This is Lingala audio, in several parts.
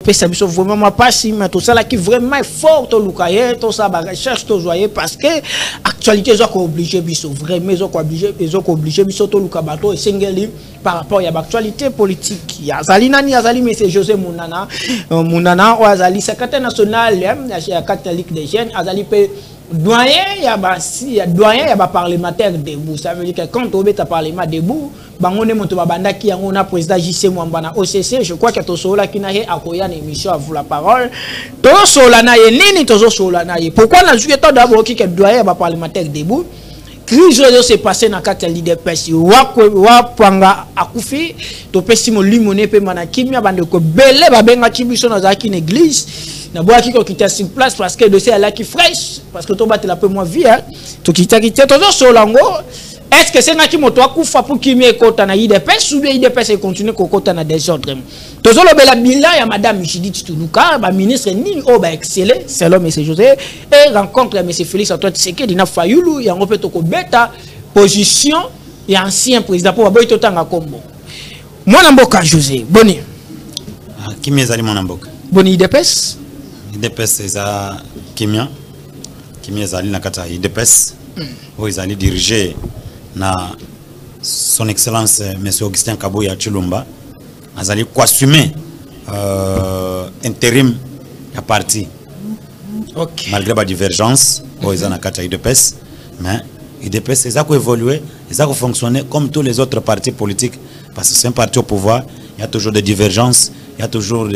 pesa biso vraiment pas si mais tout ça là qui vraiment fort to lukaye tout ça ba recherche to joyer parce que actualité zo ko obligé biso vraiment zo ko obligé biso to lukabato et singeli par rapport à l'actualité politique ya zali nani azali monsieur José Munana o azali secrétaire national ya catholique des jeunes azali pe doyen ya ba parlementaire debout. Ça veut dire que quand on est à parlement debout bangone moto babanda ki yango na président JC Mwamba na OCC, je crois que to sola ki na he akoya na émission à vous la parole to sola na ye nini to sola na ye pourquoi na joué tant d'abord ki que doyen ya ba parlementaire debout crise s'est passé na kati ya l'IDPS wa panga akufi to pesi mo limone pe mana kimia bande ko belé ba benga kibiso na zaki na église na boa ki ko quitter sur place parce que dossier là qui fraîche parce que to battre la peu moins vie hein to quitter to solango. Est-ce que c'est un qui moto akufa pour qui me kota na IDPS ou bien IDPS et continue ko kota na désordre tozolo bela bilan ya madame Judith Tuluka ba ministre ni o ba exceller selon monsieur José et rencontre monsieur Félix Antoine Tshisekedi na Fayulu ya ngope to ko beta position ya ancien président pour ba to tanga kombo mwana mboka José boni kimia zali mwana mboka boni IDPS eza kimia zali na kata IDPS o izali diriger na son excellence monsieur Augustin Kabuya Chilumba azali assumer intérim ya parti malgré la divergence ils ont kata IDPS mais IDPS ils ont évolué ils ont fonctionné comme tous les autres partis politiques parce que c'est un parti au pouvoir il y a toujours des divergences il y a toujours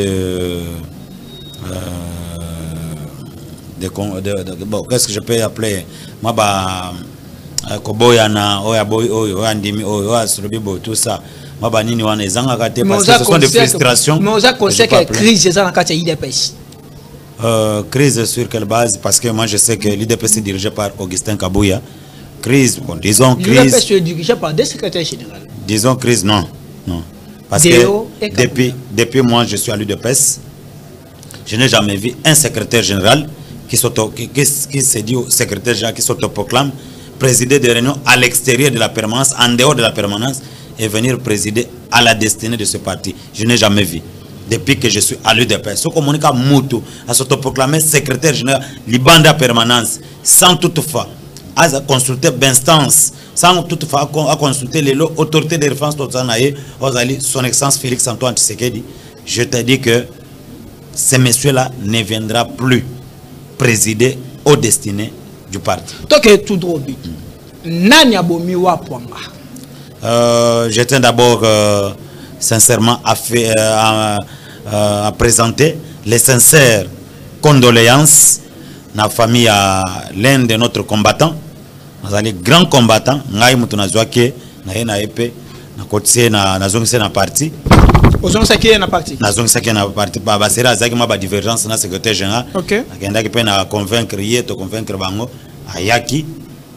bon, qu'est-ce que je peux appeler moi koboyana oya boy oya ndimi oya sulubibo tout ça maba nini wana ezanga kate parce que ce sont des frustrations mais on a conseillé que crise est dans la IDPS crise sur quelle base parce que moi je sais que l'IDPS est dirigé par Augustin Kabuya crise bon disons crise l'IDPS est dirigé par des secrétaires généraux disons crise non parce que depuis moi je suis à l'IDPS je n'ai jamais vu un secrétaire général qui s'est dit au secrétaire général qui s'autoproclame présider des réunions à l'extérieur de la permanence, en dehors de la permanence, et venir présider à la destinée de ce parti. Je n'ai jamais vu. Depuis que je suis à l'UDPS. Ce communique à Moutou, à s'autoproclamer secrétaire général, Liban de la permanence, sans toutefois à consulter d'instance, sans toutefois à consulter les autorités de référence son excellence Félix Antoine Tshisekedi. Je te dis que ce monsieur-là ne viendra plus présider aux destinées du parti. Donc, tout droit. Nani abomi wa pwanga. Je tiens d'abord sincèrement à présenter les sincères condoléances à la famille à l'un de notre combattant. Nous avons les grands combattants. Nous avons parti. Ozon saki na parti. Nazon saki na parti ba basera zaki ma ba divergence na secrétaire général. OK. Akenda ki pe na convaincre bango ayaki.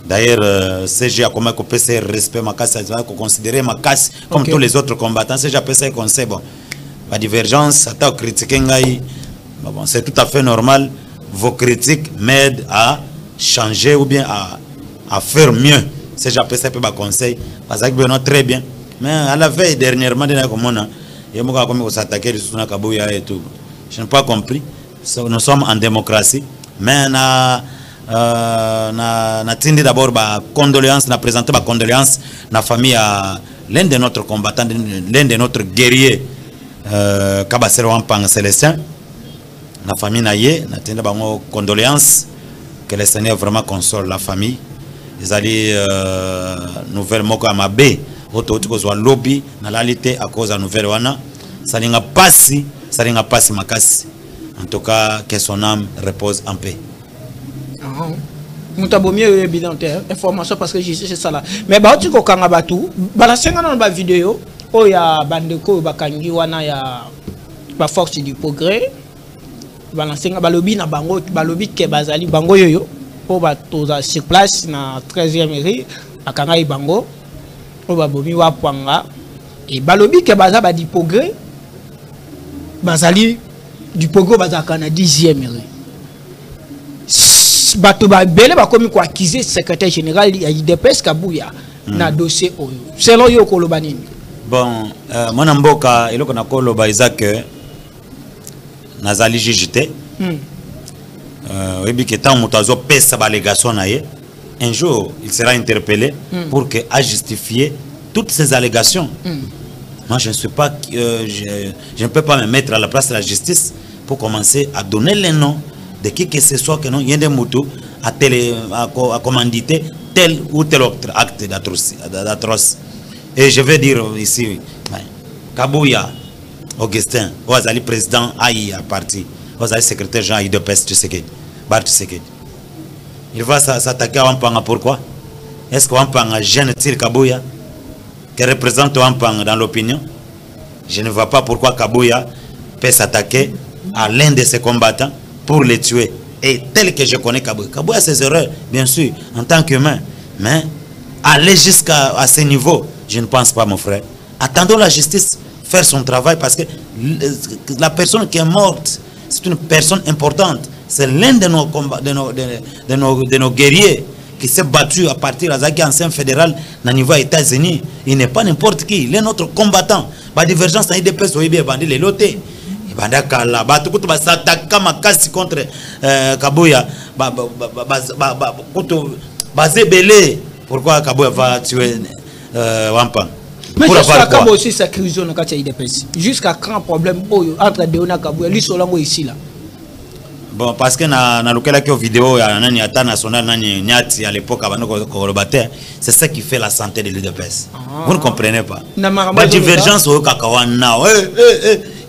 D'ailleurs CG a comment qu'on peut se respect makasi ko considérer makasi comme tous les autres combattants. CG a peut se conseil bon. Ba divergence ata critiquer ngai. Bon, c'est tout à fait normal. Vos critiques m'aident à changer ou bien à faire mieux. CG a peut se ba conseil parce que bien très bien. Mais à la veille dernièrement de comme on a je n'ai pas compris. Nous sommes en démocratie. Mais na tindi d'abord ba condoléances, na présenté ba condoléances na famille à l'un de notre combattant, l'un de notre guerrier Kabasero Wampang Célestin. La famille naye, na tindi ba condoléances que le Seigneur vraiment console la famille. Ils allaient nouvelle moko amabe. Lobby na lalité à cause de la nouvelle wana ça n'inga passi makasi en tout cas que son âme repose en paix. Nous avons mieux bilan information parce que c'est ça là mais ba tu ko kanga batu bala senga na ba vidéo o ya bandeko bakangi wana ya ba force du progrès bala senga balobi na bango balobi ke bazali bango yoyo po ba toza sur place na 13e mairie akanga bango babomi wa pwanga et balobi ke baza ba di progrès bazali du progrès bazaka na 10e rue bato ba belé ba komi ko accuser secrétaire général ya IDPS Kabuya na dossier oyo selon yo ko loba nini bon mwana mboka eloko na ko loba Isaac Nazali JJT. Un jour, il sera interpellé pour que, à justifier toutes ces allégations. Moi, je ne suis pas, je ne peux pas me mettre à la place de la justice pour commencer à donner les noms de qui que ce soit que non, il y a des moutons à commanditer tel ou tel autre acte d'atroce. Et je vais dire ici, Kabouya, Augustin, Ouazali président AI à parti, Ouazali secrétaire Jean IDPS Tshisekedi, Bar Tshisekedi. Il va s'attaquer à Wampanga, pourquoi? Est-ce que Wampanga gêne Tir Kabouya, qui représente Wampanga dans l'opinion? Je ne vois pas pourquoi Kabouya peut s'attaquer à l'un de ses combattants pour les tuer. Et tel que je connais Kabouya, Kabouya a ses erreurs, bien sûr, en tant qu'humain. Mais aller jusqu'à ce niveau, je ne pense pas, mon frère. Attendons la justice faire son travail, parce que la personne qui est morte, c'est une personne importante. C'est l'un de nos combats, de nos guerriers qui s'est battu à partir de la ancien fédéral au niveau des États-Unis. Il n'est pas n'importe qui, il est notre combattant. La divergence dans l'IDPS, il est les lotés. Contre Kabouya, basé belé. Pourquoi Kabouya va tuer Wampa? Mais jusqu'à quand aussi sécuriser dans le IDPS? Jusqu'à quand problème entre Deona Kabouya, lui Solango ici là? Bon, parce que dans la vidéo, il y a un national à l'époque, c'est ça qui fait la santé de l'IDPS. Vous ne comprenez pas. La divergence au Kakawana,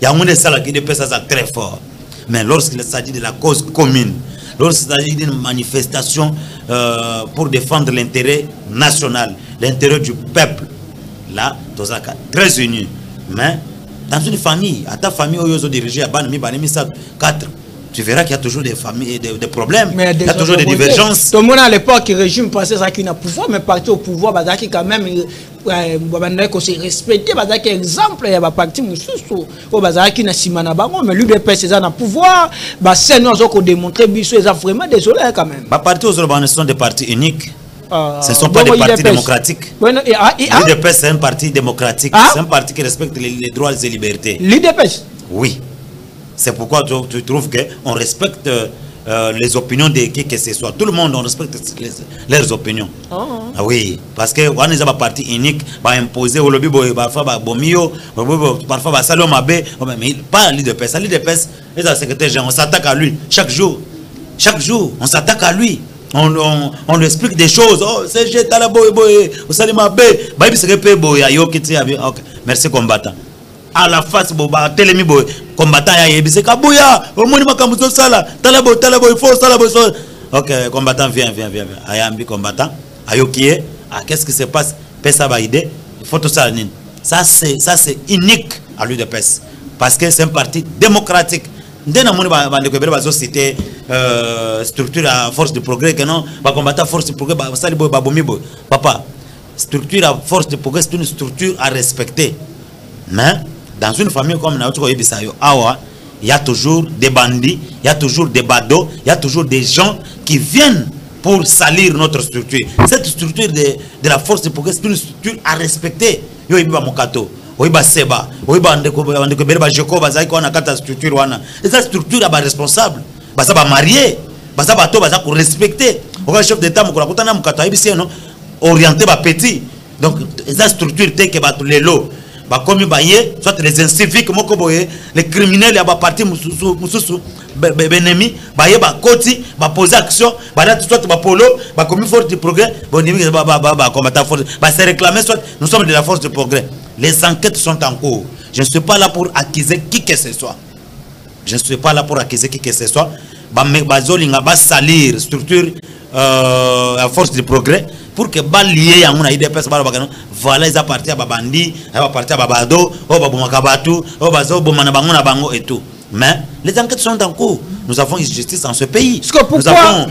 il y a un salles qui l'IDPS très fort. Mais lorsqu'il s'agit de la cause commune, lorsqu'il s'agit d'une manifestation pour défendre l'intérêt national, l'intérêt du peuple, là, très unis. Mais dans une famille, à ta famille, où ils ont dirigé à Banami, 4. Tu verras qu'il y a toujours des familles, des problèmes, il y a toujours des divergences. Tout le monde à l'époque, le régime pensait qu'il a pouvoir, mais parti au pouvoir, il quand même respecté, il exemple, il y a parti qui n'a simana bango, mais lui il pèse dans pouvoir, c'est nous qui démontré ils sont vraiment désolé quand même. Parti aux organisations des partis uniques. Ce ne sont pas des partis démocratiques. L'IDPS c'est un parti démocratique, c'est un parti qui respecte les droits et les libertés. L'IDPS? Oui. C'est pourquoi tu trouves qu'on respecte les opinions de qui que ce soit. Tout le monde, on respecte leurs opinions. Ah oui, parce que on est un parti unique, va imposer au lobby, parfois bomio, parfois salon mabé, mais pas l'IDPS. L'IDPS est un secrétaire général, on s'attaque à lui chaque jour. Chaque jour, on s'attaque à lui. On lui explique des choses. Oh, c'est j'ai talabo boy, au salim mabé, bah il se répète boy, ayo qui tient. Ok, merci combattant. À la face boba telemi boy combattant ya yebise Kabouya au moni makambuzo sala talabo il faut talabo. OK, combattant viens ayambi combattant ayokie qu'est-ce qui se passe? Pesa ba idée il faut tout ça nini. Ça c'est unique à l'UDPS parce que c'est un parti démocratique. Ndena moni ba ndekobere ba société structure à force de progrès que non ba combattant force de progrès ba sali boy ba bomi boy papa structure à force de progrès c'est une structure à respecter. Mais dans une famille comme Naoto Yebisayo, il y a toujours des bandits, il y a toujours des badauds, il y a toujours des gens qui viennent pour salir notre structure. Cette structure de la force de progrès, c'est une structure à respecter. Yo Iba Mokato, Oiba Seba, Oiba Ndekobere Joko, Bazaï, on a quatre structures. Et cette structure est responsable. Baza ba marié, Baza Bato, Baza pour respecter. Au chef d'État, Mokorakotana Mokato, orienté ba petit. Donc, cette structure, t'es que Bato les lots. Comme soit les inciviques, les criminels, il y a des partis ennemis, koti, poser action, soit polo, comme force de progrès, c'est réclamé, soit nous sommes de la force de progrès. Les enquêtes sont en cours. Je ne suis pas là pour accuser qui que ce soit. Je ne suis pas là pour accuser qui que ce soit. Salir structure à force de progrès pour que lié à mon IDPS voilà ils appartiennent à babandi ils appartiennent à babado au babumakabatu au bazo bomanabango bango et tout. Mais les enquêtes sont en cours. Nous avons une justice dans ce pays. Nous avons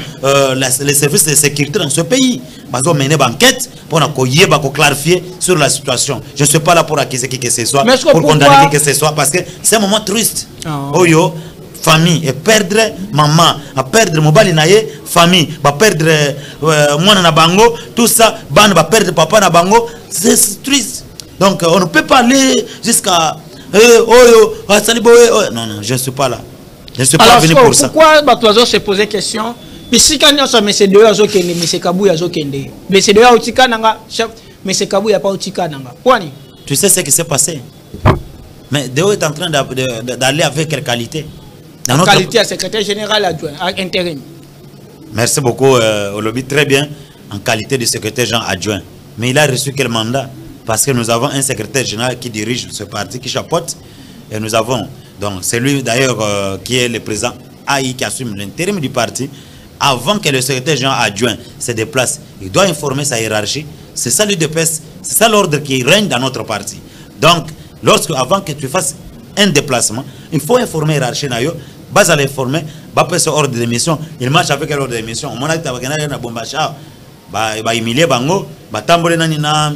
les services de sécurité dans ce pays. Nous avons mené une enquête pour clarifier sur la situation. Je ne suis pas là pour accuser qui que ce soit, pour condamner qui que ce soit, parce que c'est un moment triste. Oyo famille et perdre maman, à perdre mobile naie, famille, va perdre moi na bango, tout ça, ban va perdre papa na bango, c'est triste. Donc on ne peut pas aller jusqu'à non, je ne suis pas là. Je ne suis pas venu pour ça. Pourquoi Batoizo se poser question? Mais si quand on se met deux azo kende, mais c'est Kabou yazo kende. Mais c'est deux autika nanga, mais c'est Kabou ya pas autika nanga. Pourquoi? Tu sais ce qui s'est passé? Mais Déo est en train d'aller avec quelle qualité? Dans notre qualité à secrétaire général adjoint, à intérim. Merci beaucoup, Olobi, très bien, en qualité de secrétaire général adjoint. Mais il a reçu quel mandat? Parce que nous avons un secrétaire général qui dirige ce parti, qui chapeaute, et nous avons, donc c'est lui d'ailleurs qui est le président AI qui assume l'intérim du parti. Avant que le secrétaire général adjoint se déplace, il doit informer sa hiérarchie. C'est ça l'UDPS, c'est ça l'ordre qui règne dans notre parti. Donc, avant que tu fasses un déplacement, il faut informer la hiérarchie. Bas à l'informer, bas ce ordre de mission, il marche avec l'ordre de mission. On a dit que humilier bango, tambole nani na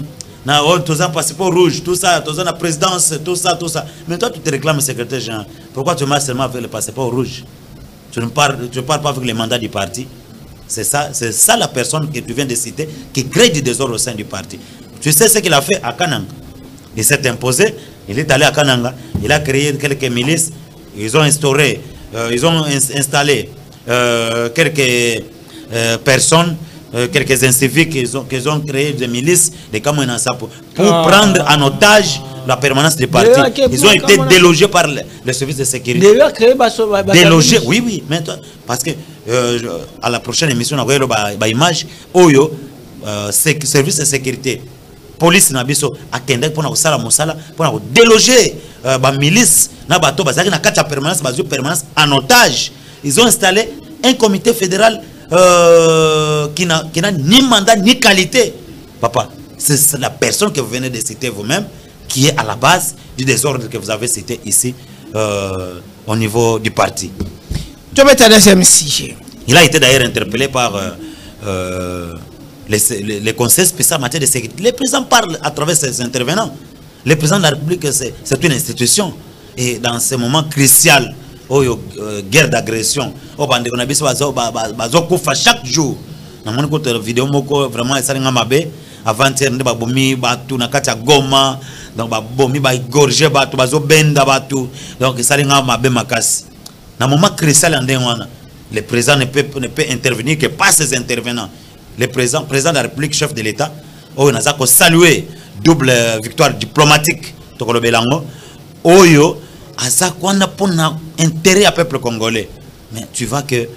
tous un passeport rouge, tout ça, tous la présidence, tout ça. Mais toi tu te réclames secrétaire général. Pourquoi tu marches seulement avec le passeport rouge? Tu ne parles pas avec les mandats du parti. C'est ça la personne que tu viens de citer qui crée du désordre au sein du parti. Tu sais ce qu'il a fait à Kananga? Il s'est imposé, il est allé à Kananga, il a créé quelques milices, ils ont instauré, ils ont installé quelques personnes, quelques inciviques, qu'ils ont créé des milices, des Kamounassa pour prendre en otage la permanence du parti. Ils ont été délogés par le service de sécurité. Délogés, oui, mais toi, parce que à la prochaine émission, on va voir l'image, Oyo, service de sécurité, police Nabiso, à Kendek pour pour déloger la milice, na permanence en otage. Ils ont installé un comité fédéral qui n'a ni mandat ni qualité. Papa, c'est la personne que vous venez de citer vous-même qui est à la base du désordre que vous avez cité ici au niveau du parti. Il a été d'ailleurs interpellé par les conseils spéciaux en matière de sécurité. Le président parle à travers ses intervenants. Le président de la République, c'est une institution. Et dans ce moment crucial, guerre d'agression, chaque jour, dans mon vidéo, vraiment, avant-hier, Goma, donc bomi ba gorge batu bazo benda batu donc salinga mabe makasi na moment crucial andengwana le président ne peut intervenir que par ses intervenants. Le président de la République, chef de l'État, on a salué double victoire diplomatique tokolo belango oyo asa kwana pona intérêt à peuple congolais. Mais tu vois que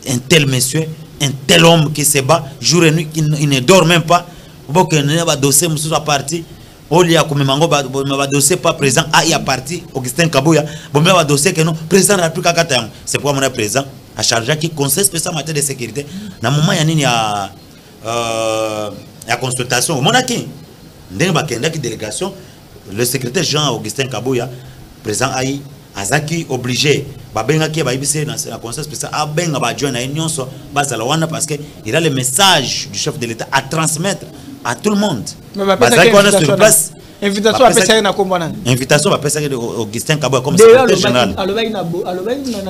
un tel monsieur, un tel homme qui se bat jour et nuit, il ne dort même pas. Beaucoup de dossiers sont partis. Olia comme mango ba dossier pas présent a parti Augustin Kabouya bon ba dossier que non président de la République akata c'est pourquoi mon président a chargé qui conseil spécial en matière de sécurité na moment ya nini ya consultation mon aki ndenge ba kenda ki délégation le secrétaire Jean Augustin Kabouya président ai azaki obligé ba benga ki ba ibise na conseil spécial a benga ba joindre na nyonso ba zala wana parce que il a le message du chef de l'État à transmettre à tout le monde. Invitation à Pessah na Kombana. Invitation à Pessah de Augustin Kabouya comme secrétaire général. Alobay na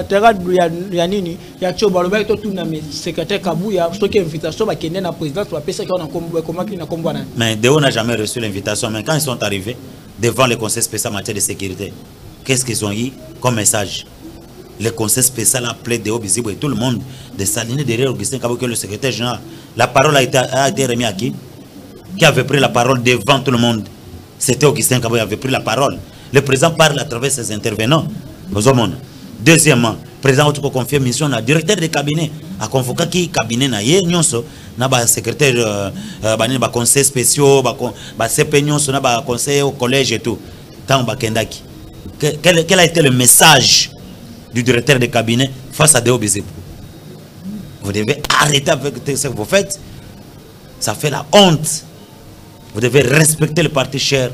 terrain ya nini ya Tchoba alobay to tout na secrétaire Kabouya so que invitation ba kende na président to Pessah qui on Kombo comment qui na Kombana. Mais Déo n'a jamais reçu l'invitation, mais quand ils sont arrivés devant le conseil spécial en matière de sécurité, qu'est-ce qu'ils ont eu comme message? Le conseil spécial a appelé Déo Bizibo et tout le monde de s'aligner derrière Augustin Kabouya, le secrétaire général. La parole a été remise à qui? Qui avait pris la parole devant tout le monde? C'était Augustin Kabouya qui avait pris la parole. Le président parle à travers ses intervenants. Deuxièmement, le président a confié mission à directeur de cabinet, à convoquer qui cabinet na ye nyonso na ba secrétaire ba conseil spéciaux ba CP nyonso na ba conseil au collège et tout. Tant ba kendaki. Quel a été le message du directeur de cabinet face à Déo Bizibo? Vous devez arrêter avec ce que vous faites. Ça fait la honte. Vous devez respecter le parti cher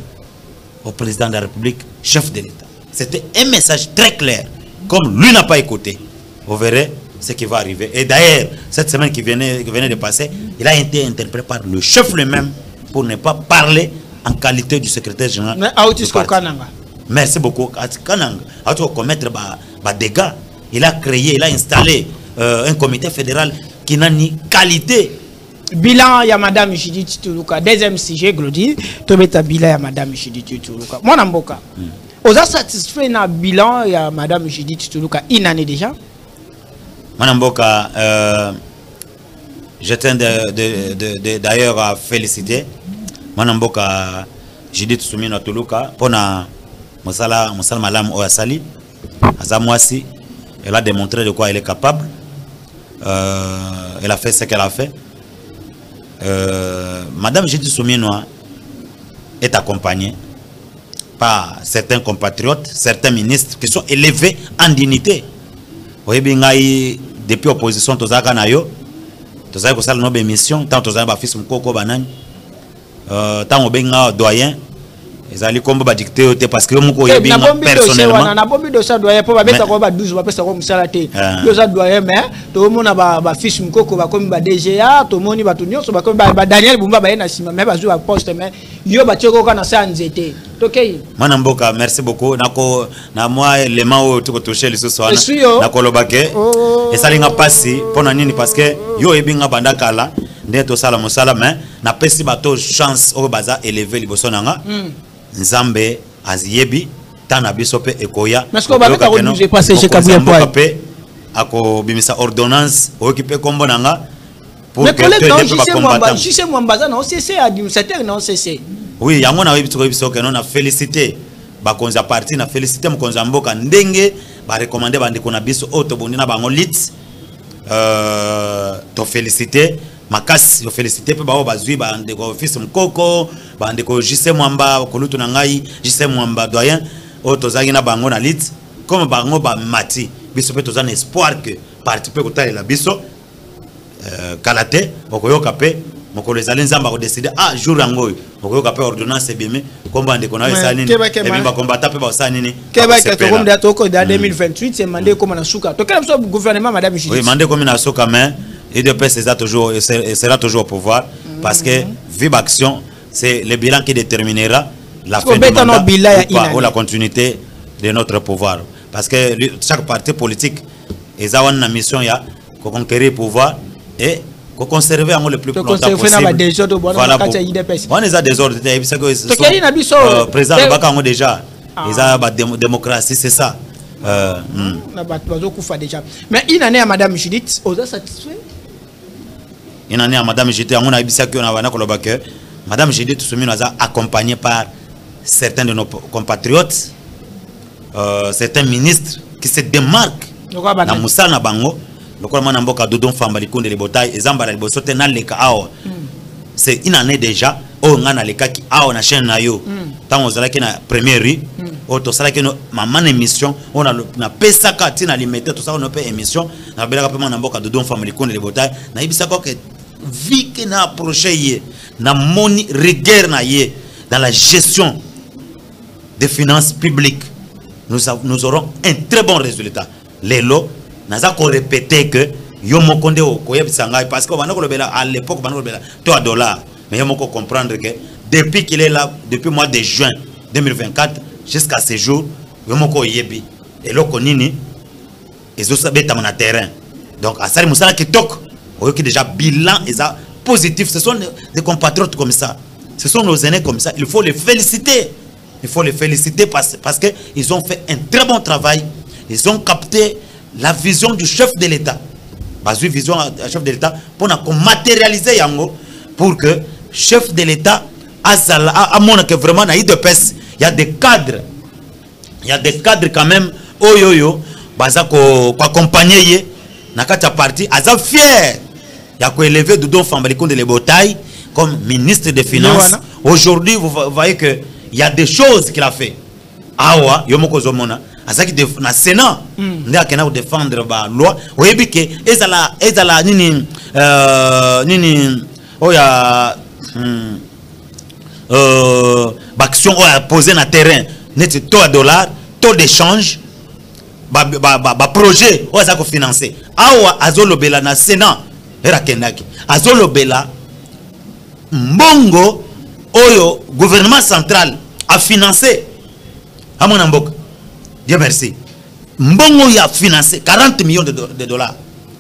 au président de la République, chef de l'État. C'était un message très clair. Comme lui n'a pas écouté, vous verrez ce qui va arriver. Et d'ailleurs, cette semaine qui venait de passer, il a été interpellé par le chef lui-même pour ne pas parler en qualité du secrétaire général. Merci beaucoup. Kananga a commettre des dégâts. Il a créé, il a installé un comité fédéral qui n'a ni qualité. Bilan ya Madame Judith Tuluka. Deuxième sujet, Glody. Tobeta bilan ya Madame Judith Tuluka. Mon amboka. Vous êtes satisfait dans le bilan, il y a Madame Judith Toulouka, une année déjà? Madame Boka, je tiens d'ailleurs à féliciter Madame Boka Judith Soumino Toulouka pour na Moussala Malam Oyasali. Azamouassi, elle a démontré de quoi elle est capable. Elle a fait ce qu'elle a fait. Madame Judith Soumino est accompagnée par certains compatriotes, certains ministres qui sont élevés en dignité. Vous voyez, depuis l'opposition, tous les gens qui ont fait nos émissions, tant que les fils Mkoko Banane, tant que les doyens, ils allaient comme dicter parce que moi personnellement na bombi de ça doyen pour mettre ko ba 12 ba pesa ko musala te yo za doyen mais to mona ba fils Mkoko ba comme ba DGA to moni ba tunyo so ba comme ba Daniel Bumba ba na sima mais ba zo ba poste mais yo ba tchoko kana sa nzete tokei Mana Mboka merci beaucoup nako na moi élément o to toucher les soana nako lobake et ça linga passi pona nini parce que yo ebinga bandakala ndeto sala musala mais na pesi bato chance o baza élever liboso nanga Nzambe aziyebi tana bisope ekoya mais ko ba ka refuser passer chez Kabouya Poy ako bimisa ordonnance occupé kombo nanga pour que les si c'est moi mbaza na OCC administrateur na OCC oui yango na webi biso ke non na féliciter ba konza parti na féliciter mo konza mboka ndenge ba recommander bandeko na biso auto bondina bango lit to féliciter makasi yo féliciter pe ba bazui ba ndeko office Mkoko ba ndeko JC Mwamba kolutu na ngai JC Mwamba doyen auto zangi na bango na lit comme bango ba mati biso pe tozana espoir que parti pe kotala la biso kalate okoyoka pe mokolo ezali nzamba ko décider jour yango okoyoka pe ordonnance ebime komba ndeko na esa nini ebi ba combattant pe ba sa nini keba ke to komda to ko da 2028 c'est mandé comme na suka to kala so gouvernement madame Judith oui mandé comme na suka mais IDPS sera toujours au pouvoir parce que vive action c'est le bilan qui déterminera la fin du mandat ou la continuité de notre pouvoir parce que chaque parti politique ils ont une mission ya ko conquérir pouvoir et ko conserver en le plus longtemps possible voilà on est à désordre président Baka ont déjà ils ont la démocratie c'est ça mais une année à Madame Judith vous êtes satisfait? Une année à Madame Judith on a bisaki on a wana kolobake Madame Judith Soumino accompagnée par certains de nos compatriotes certains ministres qui se démarquent na musala na bango lokola mwana mboka Dodon Famba Likonde le botai ezamba la liboso te na leka awa c'est une année déjà o ngana leka ki awa na chaîne na yo tant ozala ki na première rue o to sala ki no mama émission on a na pesa ka tina limité to ça on peut émission na belaka pe mwana mboka Dodon Famba Likonde le botai na ibisa ko que vi que na approché yé na moni rigueur na yé dans la gestion des finances publiques nous aurons un très bon résultat les lots naza ko répéter que yo mokonde o koyebisanga parce que à l'époque $3 mais yo moko comprendre que depuis qu'il est là depuis mois de juin 2024 jusqu'à ce jour yo moko yebi et loko nini ezo sabeta na terrain donc à sali musala kitoko oyoki déjà bilan eza positif ce sont des compatriotes comme ça ce sont nos aînés comme ça il faut les féliciter parce que ils ont fait un très bon travail ils ont capté la vision du chef de l'État. Basu vision du chef de l'État pour matérialiser yango pour que chef de l'État a montré que vraiment na IDPS il y a des cadres quand même oyoyo baza ko accompagner na kati parti aza fier ya ko élever Dodon Famba Likonde le botai comme ministre des Finances. Aujourd'hui vous voyez que il y a des choses qu'il a fait. Awa yomoko zomona azaki na Sénat ndaka na défendre ba loi oyebi ke ezala nini oya action oya poser na terrain net taux $, taux d'échange ba projet oya ko financer awa azolobela na Sénat era kendaki azolobela mbongo oyo gouvernement central a financé à mon amboka. Dieu merci. Mbongo ya financé 40 millions de dollars.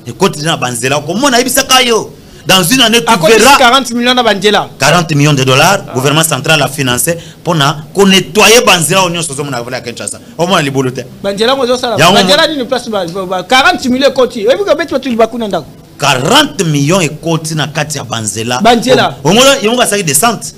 Et continue à banzela. Comment on a eu ça kayo? dans une année tu verras 40 millions de Banzela. 40 millions de dollars, gouvernement central a financé pour nettoyer Banzela au nyonso mona vola Kinshasa. Au moins libolote. Banzela mo zo sala. Banzela ni place 40 millions koti. Et vous avez tu bakuna ndako. 40 millions et koti na kati ya Banzela. Banzela. Au moins il va savoir descente.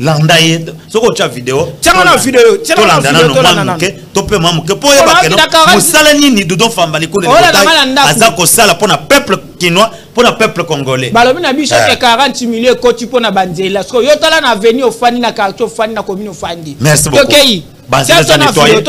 Landaye soko cha vidéo. Tiens la vidéo. Tiens la vidéo to la tope mamuke po yeba keno. Musala nini Doudou Famba likole de bataille. Azako sala pour na peuple kinois, pour le peuple congolais. Balobi na biso ke 40 millions koti pour na Banzela. Parce que yo tala na venir au fani na quartier au fani na commune au fani. Merci beaucoup. Banzela za nettoyer.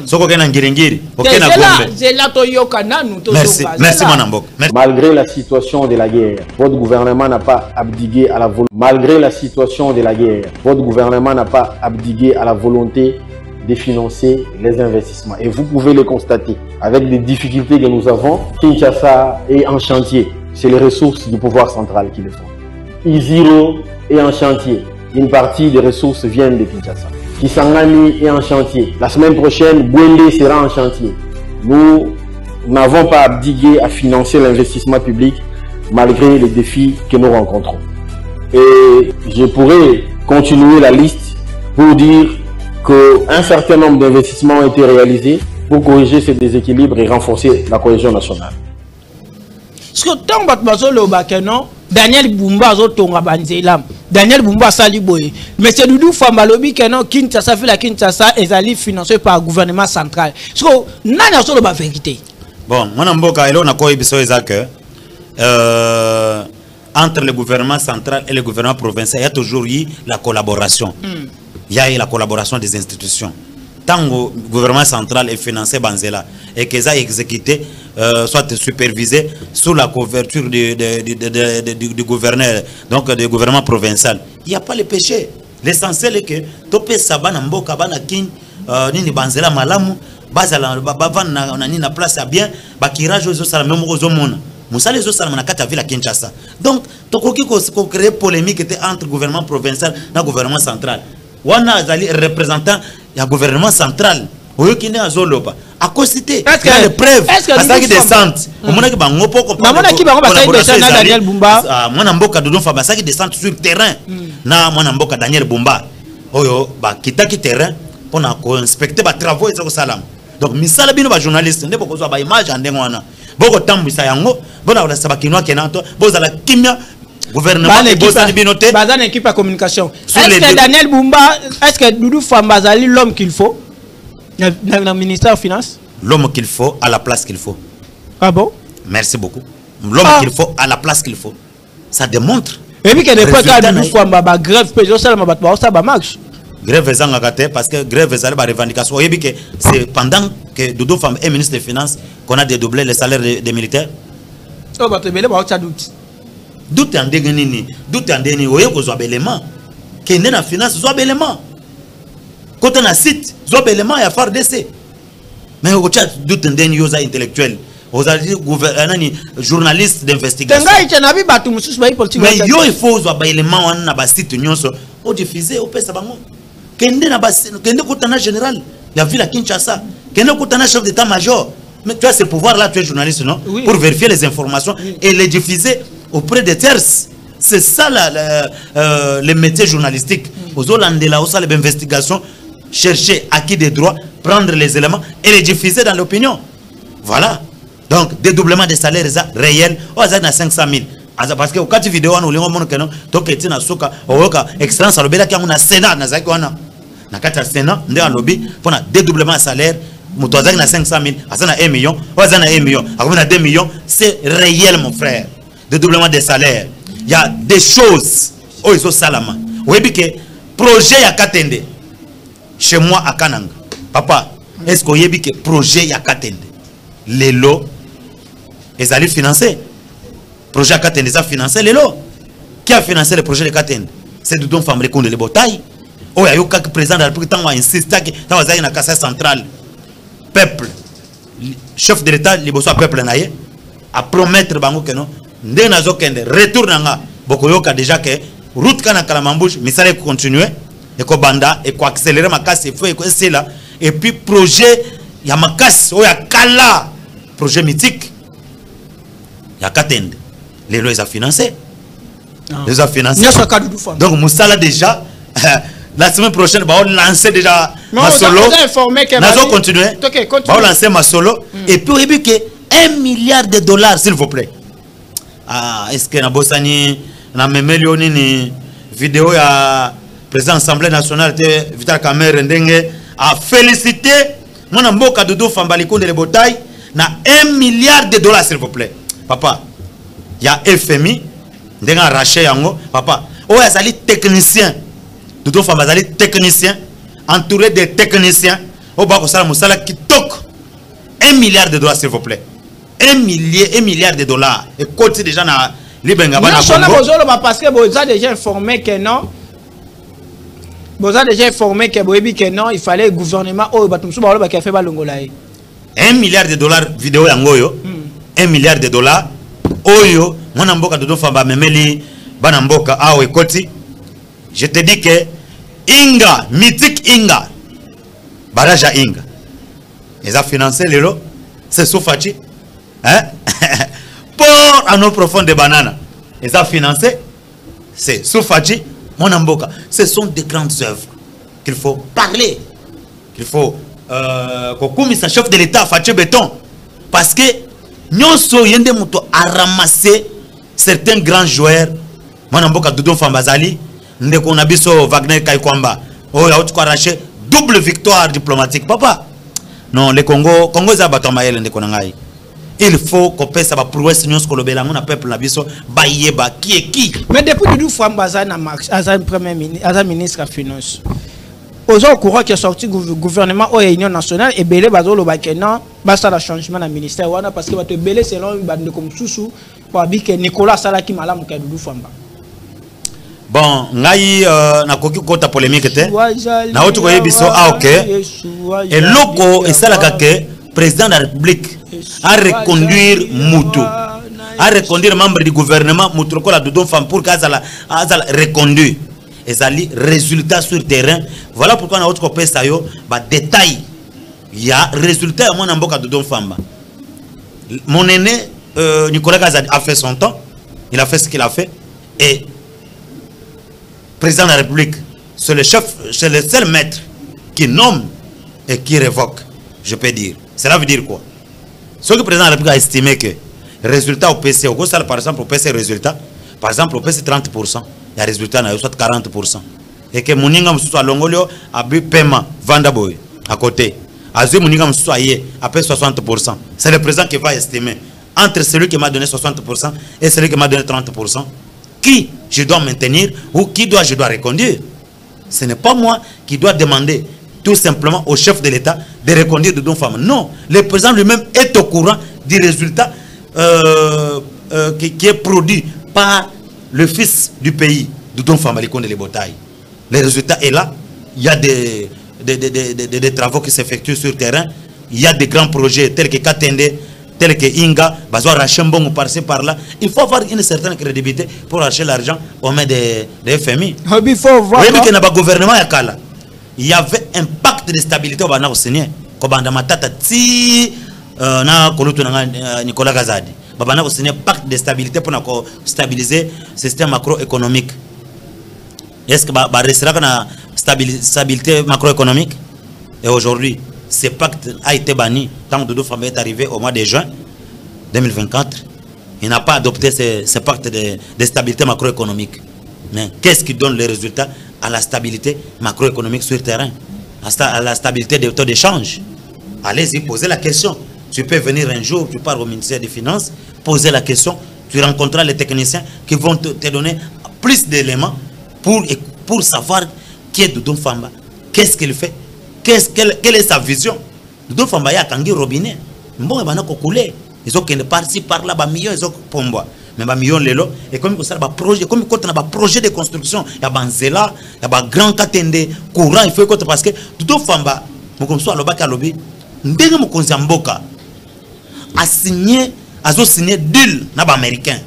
Soko kena ngirengiri. Okena gombe. Zela to yoka nanu to merci. Merci mon ambok. Malgré la situation de la guerre, votre gouvernement n'a pas abdigué à la volonté. Malgré la situation de la guerre, votre gouvernement n'a pas abdigué à la volonté de financer les investissements. Et vous pouvez le constater. Avec les difficultés que nous avons, Kinshasa est en chantier. C'est les ressources du pouvoir central qui le font. Iziro est en chantier. Une partie des ressources viennent de Kinshasa. Kisangani est en chantier. La semaine prochaine, Bwende sera en chantier. Nous n'avons pas abdigué à financer l'investissement public malgré les défis que nous rencontrons. Et je pourrais continuer la liste pour dire qu'un certain nombre d'investissements ont été réalisés pour corriger ces déséquilibres et renforcer la cohésion nationale. Parce que tant que Daniel Bumba Zotonga Banzela, Daniel Bumba Saliboye, mais c'est Doudou Famba lobi que non Kinshasa fait la Kinshasa est financé par le gouvernement central. Parce que nana solo ba vérité. Bon, mon mboka elo na ko ibiso ezaka entre le gouvernement central et le gouvernement provincial, il y a toujours eu la collaboration. Il y a eu la collaboration des institutions. Tant que le gouvernement central est financé Banzela et qu'ils ont exécuté, soit supervisé sous la couverture du gouverneur, donc du gouvernement provincial, il n'y a pas le péché. L'essentiel est que topé sabana mboka bana kin nini Banzela malamu bazala bavana na nina place à bien bakirage aux sala même aux mona musale zo sala na kata ville Kinshasa. Donc tokoki ko créer polémique était entre gouvernement provincial na gouvernement central. Wana azali représentant du gouvernement central. Oyo kine azoloba. A cité il y a des preuves. Parce que descente. Omona ki bango poko. Namona ki bango basali déjà na Daniel Bumba. Mwana mboka Doudou Famba basaki descente sur terrain. Na mwana mboka Daniel Bumba. Oyo ba kitaki terrain pour na ko inspecter ba travaux ezako salam. Donc misala bino ba journaliste ndeko ko zo ba image andenge wana. Boko tambisa yango bona ba sabakino kenato bozala kimia gouvernement Bazan équipe à communication. Est-ce que Daniel Bumba, est-ce que Doudou Famba Zali l'homme qu'il faut dans le ministère des Finances? L'homme qu'il faut à la place qu'il faut. Ah bon? Merci beaucoup. L'homme qu'il faut à la place qu'il faut. Ça démontre. Et puis que depuis que Doudou Famba ba grève, ça marche. Grève parce que grève est une revendication. C'est pendant que Doudou Famba est ministre des Finances qu'on a dédoublé les salaires des militaires. Oh bah tu as doute. Doute en dégainini, doute en dégainini, oye ko zo belement. Que na finance zo belement. Quand on a site, zo belement ya FARDC. Mais au chat doute en dégainini yoza intellectuel. Vous avez dit journaliste d'investigation. Mais yo il faut zo belement wana na ba site nyonso o diffuser o pesa bango. Kende na ba kende kutana général la ville à Kinshasa. Kende kutana chef d'état-major. Mais tu as ce pouvoir là, tu es journaliste non? Oui. Pour vérifier les informations et les diffuser auprès des terces. C'est ça le métier journalistique. Aux Hollandais, aux salles d'investigation, chercher à qui des droits, prendre les éléments et les diffuser dans l'opinion. Voilà. Donc, dédoublement des salaires réels, on a 500 000. Parce que quand tu vidéo, on a excellence à l'obéda qui a un Sénat, na kata Sénat, on a lobby pour un dédoublement de salaire. Moutouazak na 500 000, Azana 1 million, Azana 1 million, Azana 2 millions, c'est réel mon frère. Dédoublement des salaires. Il y a des choses. Oh, ils sont salama. Oui, que projet ya katende. Chez moi à Kananga. Papa, est-ce qu'il y a que projet ya katende? Les lots, ils allaient financer. Projet ya katende, ils ont financé les lots. Qui a financé le projet de katende? C'est Doudou Famba Konde le Botaï. Oh, il y a eu quelques présidents de la République qui ont insisté dans la Casse centrale. Peuple, chef de l'État, le peuple naïe, à promettre bango que non, ndenazo kende retour nanga, bokoyoka déjà que route kana kalamambouche, mais ça va continuer et ko banda et ko accélérer ma casse et faut et c'est là et puis projet ya ma casse oh ya kala projet mythique ya katende les lois a financé Déjà financé. Donc Moussala déjà la semaine prochaine va lancer déjà ma solo. Nous continuer. Va lancer ma solo et puis il dit que $1 milliard s'il vous plaît. Ah, est-ce que na Bossani na memelioni ni vidéo ya président Assemblée nationale de Vital Kamerhe ndenge a félicité mon mboka Doudou Famba Likonde le Botaï na $1 milliard s'il vous plaît. Papa, il y a FMI ndenge arraché yango papa. Oh azali technicien. Doudou Famba azali technicien entouré de techniciens. Oh ba ko sala musala kitoko. $1 milliard s'il vous plaît. $1 milliard. Et côté déjà na Libenga bana Congo. Parce que vous avez déjà informé que non. Vous avez déjà informé que non, il fallait le gouvernement oh batumsu ba ba fait balongola. $1 milliard vidéo yango yo. $1 milliard. Oyo mwana mboka Doudou Famba memeli bana mboka awe koti. Je te dis que Inga, mythique Inga. Baraja Inga. Ils ont financé les lots. C'est Soufati. Hein? Port à nos profondes de bananes. Ils ont financé. C'est Soufati. Mon amboka. Ce sont des grandes œuvres qu'il faut parler. Qu'il faut comme ça chef de l'État Fatih Béton. Parce que nous sommes à ramasser certains grands joueurs. Mon amboka Doudou Fambazali. Ndeko Nabiso Wagner Kaikwamba. Oh, il a arraché double victoire diplomatique. Papa. Non, le Congo est à Batomaël ndeko nangai. Il faut qu'on paie ça pour prouver sinon ce que le Bélangon a peuple Nabiso Bayeba qui est qui. Mais depuis Doudou Famba Azan premier ministre, Azan ministre de Finance. Aux gens au courant qui est sorti gouvernement au Union nationale et belé bazo le bakena basta la changement dans ministère wana parce que va te belé selon bande comme Soussou pour dire que Nicolas Salaki malam ka Doudou Famba. Bon, ngai na koki kota polémique te. Na otu koye biso OK. Et loko et ça la que président de la République a reconduire Moutou. A reconduire membre du gouvernement Moutou ko la Doudou Famba pour qu'azala reconduire. Et ça li résultat sur terrain. Voilà pourquoi na otu ko pesa yo ba détail. Il y a résultat à mon amboka Doudou Famba. Mon aîné Nicolas Kazadi a fait son temps. Il a fait ce qu'il a fait et président de la République, c'est le chef, c'est le seul maître qui nomme et qui révoque, je peux dire. Cela veut dire quoi? Ce que le président de la République a estimé que le résultat au PC, au Gossal par exemple, au PC résultat, par exemple, au PC 30%, il y a résultat, il y a soit 40%. Et que Mouninga Moussou à Longolio a bu paiement, Vandaboy, à côté. Azé Mouninga Moussou a yé, à peu 60%. C'est le président qui va estimer entre celui qui m'a donné 60% et celui qui m'a donné 30%. Qui je dois maintenir ou qui je dois reconduire. Ce n'est pas moi qui dois demander tout simplement au chef de l'État de reconduire Doudou Famba. Non, le président lui-même est au courant du résultat qui est produit par le fils du pays, Doudou Famba Likonde le Botaï. Le résultat est là. Il y a des travaux qui s'effectuent sur le terrain. Il y a des grands projets tels que Katende, tel que Inga, Bazoa Rachembon ou par-ci par-là. Il faut avoir une certaine crédibilité pour acheter l'argent au mains des FMI. Il faut voir. Vous voyez que dans le gouvernement, il y avait un pacte de stabilité au Sénégal. Comme dans ma tata, si Nicolas Kazadi. Babana au Sénégal, pacte de stabilité pour stabiliser le système macroéconomique. Est-ce que restera une stabilité macroéconomique? Et aujourd'hui, ce pacte a été banni tant que Doudou Famba est arrivé au mois de juin 2024. Il n'a pas adopté ce pacte de stabilité macroéconomique. Mais qu'est-ce qui donne les résultats à la stabilité macroéconomique sur le terrain? À la stabilité des taux d'échange? Allez-y, posez la question. Tu peux venir un jour, tu pars au ministère des Finances, poser la question, tu rencontreras les techniciens qui vont te donner plus d'éléments pour savoir qui est Doudou Famba, qu'est-ce qu'il fait, quelle est sa vision. Doudou Famba y a kangi robinet. Bon, il va couler. Ils ont qu'une partie par là, millions, ils ont pombois. Mais millions lelo et comme ça projet, comme quand on a projet de construction, il y a banzela, il y a grand katende courant, il faut que parce que Doudou Famba, comme ça le baka lobby, ndenge mo konzamboka a signé deal na ba américain.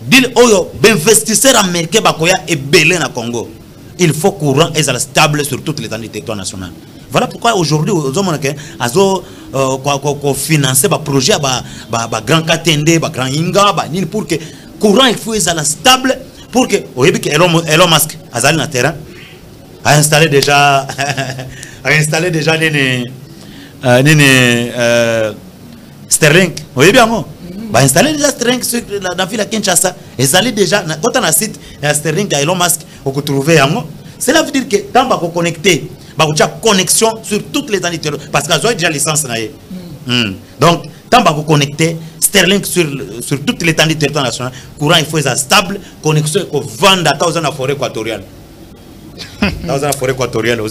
Deal oyo d'investisseurs américains bakoya et belé na Congo. Il faut courant et stable sur toute l'étendue du territoire national. Voilà pourquoi aujourd'hui, aux hommes qui financer des projets, des grands Katende, des grands Inga, pour que courant il faut être stable pour que Elon Musk azali na terrain a installé déjà Sterling. Vous voyez bien, non? Bah installer déjà Sterling dans la ville à Kinshasa. Et ça déjà quand on a site Sterling à Elon Musk on peut trouver en. Cela veut dire que tant qu'on connecter, bah on a connexion sur toutes les entités parce qu'ils ont déjà licence na. Donc tant qu'on connecter Sterling sur toutes les étendues territoire national, courant il faut être stable, connexion qu'on vende à dans la forêt équatoriale. Dans la forêt équatoriale,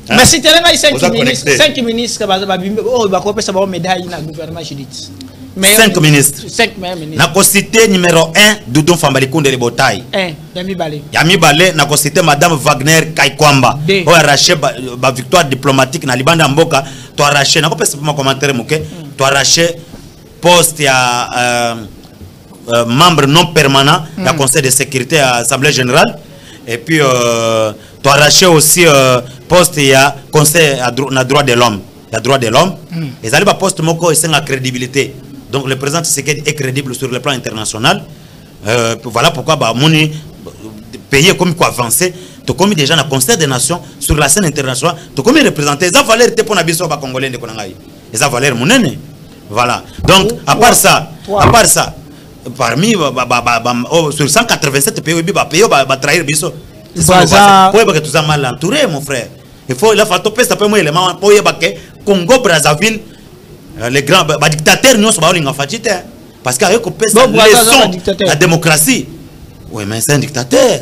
mais si tu as 5 ministres, oh, bah quoi ça va médaille dans le gouvernement judith. 5 ministres. 5 ministres. Na cité numéro 1 Doudou Fambali Kounde le Botaï. Yami Balé na cité madame Wagner Kaikwamba. O arraché ba victoire diplomatique na Libanda Mboka, to arraché na ko pesa pour commentaire muke, to arraché poste ya membre non permanent du Conseil de sécurité à l'Assemblée générale et puis tu as arraché aussi poste ya Conseil na droit de l'homme. Il y a droit de l'homme et ça va poste moko et c'est la crédibilité. Donc le président Tshisekedi est crédible sur le plan international. Voilà pourquoi bah moni pays comme quoi avancer, tu comme déjà na Conseil des Nations sur la scène internationale, tu comme représenter ça valeur était pour na biso ba congolais de konangai. Et ça valeur monene. Voilà. Donc, à part ça, parmi sur 187 pays, il va trahir biso. Pour que tout ça mal entouré, mon frère. Il faut topper ça peut moi élément pour que Congo Brazzaville les grands dictateurs nous sont pas en fatité parce qu'il y a que la démocratie. Oui, mais c'est un dictateur.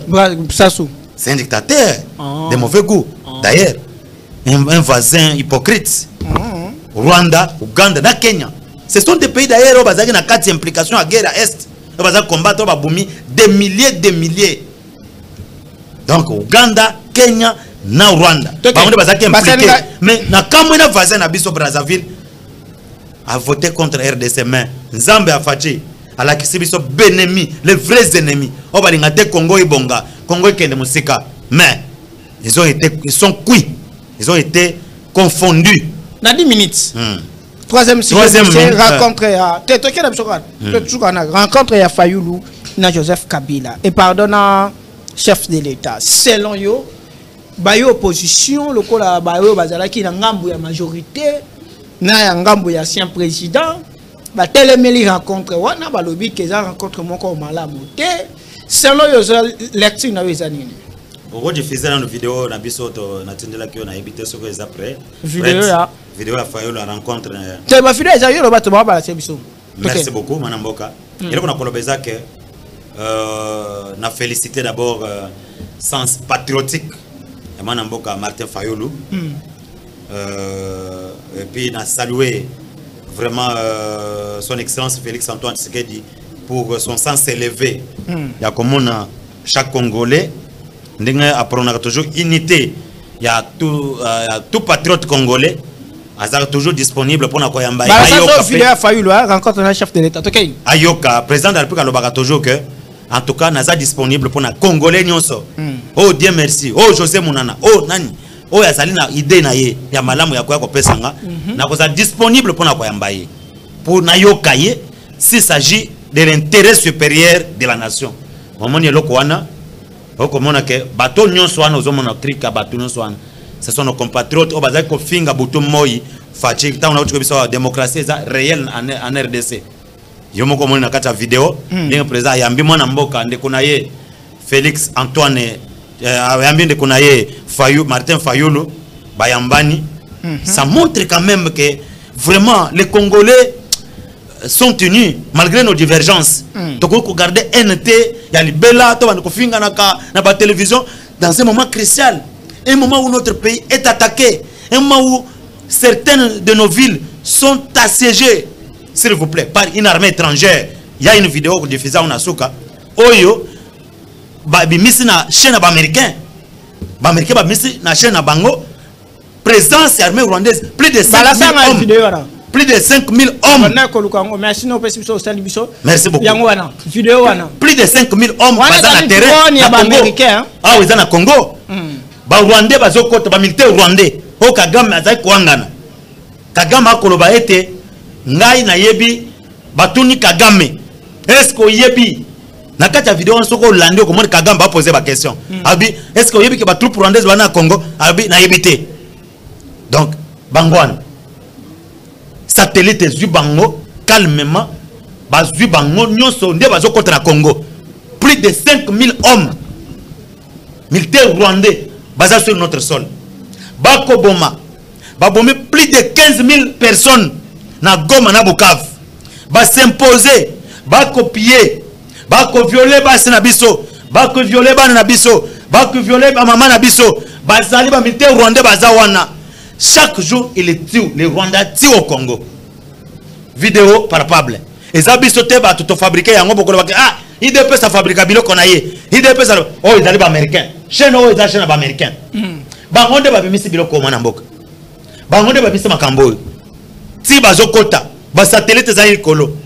C'est un dictateur de mauvais goût. D'ailleurs, un voisin hypocrite. Rwanda, Ouganda, na Kenya. Ce sont des pays d'ailleurs où il y a 4 implications à guerre à Est. Où il y a combattre des milliers. Donc, Ouganda, Kenya, na Rwanda. Mais na Kamwena voisin na biso Brazzaville a voté contre RDC. Mais Nzambe a fachi. À la Kisibiso benemi, les vrais ennemis. Au Balingate Congo et Bonga. Congo et Kende Musika. Mais ils sont cuits. Ils ont été confondus. Dans 10 minutes. Troisième rencontre rencontre à Fayoulou na Joseph Kabila et pardonnant chef de l'État. Selon yo, bayo opposition lokola bayo bazala ki na ngambu ya majorité na ya ngambu ya ancien président ba telemeli rencontre wana balobi ke za rencontre moko malamu te. Selon yo lecture na wezanini. Au diffuser dans nos vidéos na bisoto na tindela ki na habité ce que les après vidéo à Fayou la rencontre te ba vidéo za yo ba to ba la biso. Merci beaucoup manamboka il ko na kolobeza que na féliciter d'abord sens patriotique et manamboka Martin Fayulu et puis na saluer vraiment son excellence Félix Antoine Tshisekedi pour son sens élevé. Il y a comme on chaque Congolais apprendre toujours unité. Il y a tout patriote congolais toujours disponible pour nous koyamba. Rencontre le chef de l'État. Ayoka, président de la République alobaka toujours que en tout cas naza disponible pour na congolais nyonso. Oh Dieu merci. Oh José Munana. Oh nani. Oh yazali na idée na ye ya malamu ya koya ko pesanga. Na koza disponible pour na koyamba ye. Pour na yoka ye s'il s'agit de l'intérêt supérieur de la nation. Moment ni loko wana comme que bateau nyonso wana ozomona trika bateau nyonso wana ce sont nos compatriotes au bazaki ko finga butu moi fachi tant on a biso démocratie ça réel en RDC yomo ko mona kata vidéo bien président yambi mwana mboka ndeko na ye Félix Antoine yambi ndeko na ye Martin Fayulu bayambani ça montre quand même que vraiment les Congolais sont tenus malgré nos divergences. Donc on regarde NT, il y a Libella, na la télévision dans un moment crucial, un moment où notre pays est attaqué, un moment où certaines de nos villes sont assiégées, s'il vous plaît, par une armée étrangère. Il y a une vidéo que diffusée en Asuka. Oyo, bimisi na chaîne américain, américain bimisi na chaîne bango, présence armée rwandaise, plus de 5 000 hommes. Plus de 5000 hommes. Merci beaucoup. Plus de 5000 hommes dans le terrain. Ah, oui, dans le Congo. Ba Rwandais, ba Zokota, ba militaire rwandais. O Kagame azai kuangana. Kagame akoloba ete ngai na yebi batuni Kagame. Est-ce que yebi na kati ya vidéo on soko landi ko mon Kagame va poser ma question. Abi est-ce que vous avez que ba troupe rwandaise bana Congo abi na yebité. Donc bangwan satellite zu bango calmement bazu bango nyonso nde bazo contre na Congo. Plus de 5000 hommes militaires rwandais basés sur notre sol. Bako boma babomi plus de 15 000 personnes na Goma na Bukavu. Ba s'imposer, ba copier, ba ko violer ba senabiso, ba ko violer ba na biso, ba ko violer ba maman na biso, ba zali ba militaire rwandais bazawana. Chaque jour il tue les Rwandais tue au Congo. Vidéo palpable. Et ça biso te ba tout fabriquer yango boko ba ah, IDP ça fabrique biloko na ye. IDP ça oh ils allaient ba américain. Chez nous ils achètent ba américain. Ba ngonde ba bimisi biloko mwana mboka. Ba ngonde ba bimisi makambo. Ti bazokota ba satellite za ikolo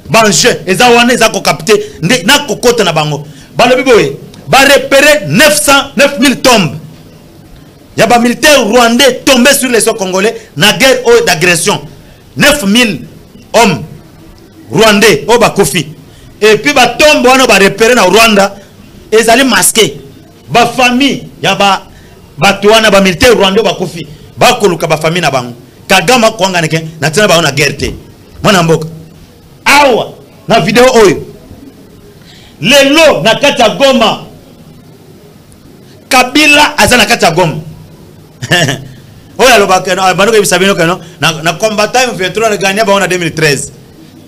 banje eza wana eza ko capter na kokota na bango ba lobi boye ba repérer 9000 tombes ya ba militaires rwandais tombés sur les sols congolais na guerre d'agression 9000 hommes rwandais au ba kofi et puis ba tombe wana ba repérer na Rwanda ezali masqué ba famille ya ba wana ba militaires rwandais ba kofi ba koluka ba famille na bango Kagame kwanga neke na tena ba na guerre te mwana mboka awa na video oyo lelo na kati ya Goma Kabila aza na kati ya Goma oyo alobaka na banoko bisabino kano na combattant M23 na gagné ba on 2013